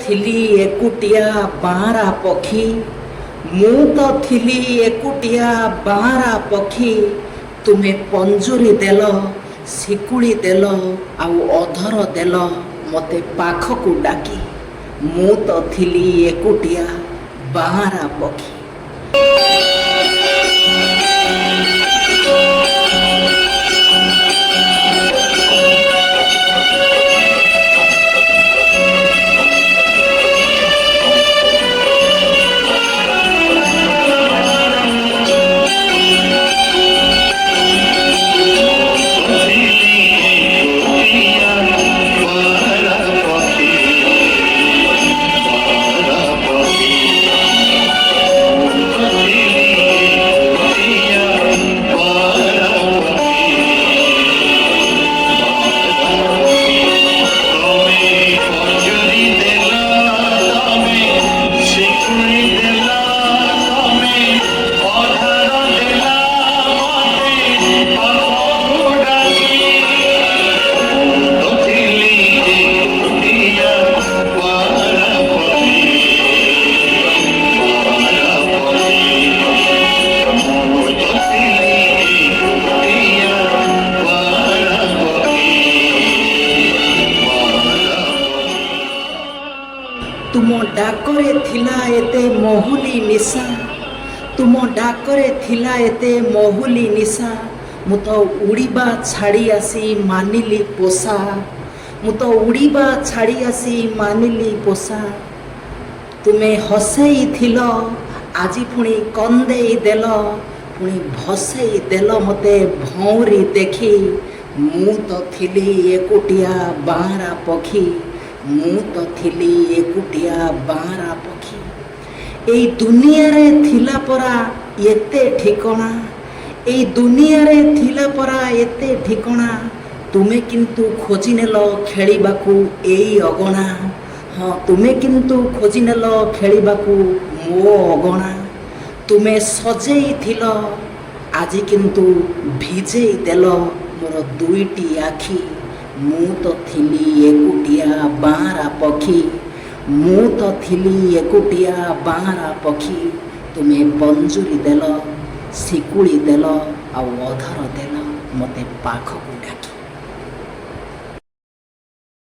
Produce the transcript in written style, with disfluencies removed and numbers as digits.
थिली एकुटिया बारा पक्षी मु तो थिली एकुटिया बारा पक्षी तुमे पंजुरी देल शिकुड़ी देल आउ अधर देल मते पाखकु डाकी मु तो थिली एकुटिया बारा पक्षी। तुम डाकरे थिला एते महुली निशा तुम डाकरे थिला एते महुली निशा मु तो उड़ीबा छाड़ी आसी मानिली पोसा मु तो उड़ीबा छाड़ी आसी मानिली पोसा तुमे हसई थिल आजी पुणी कंदेई देल पुणी भसई देल मते भौरी देखी मु तो थिली एकुटिया बारा पक्षी मु तो थिली एकुटिया बारा पक्षी। एई दुनिया रे थिला परा एते ठिकणा एई दुनिया रे थिला परा एते ठिकणा तुमे किंतु खोजी नेल खेलिबाकू एई अगणा। हाँ तुमे किंतु खोजी नेल खेलिबाकू मो अगणा। तुमे सजेई थिल आजी किंतु भिजेई देल मोर दुईटी आखि मु तो थिली एकुटिया बारा पक्षी मु तो थिली एकुटिया बारा पक्षी तुमे पंजुरी देल शिकुड़ी देल आउ अधर देल मते पाखकु डाकी।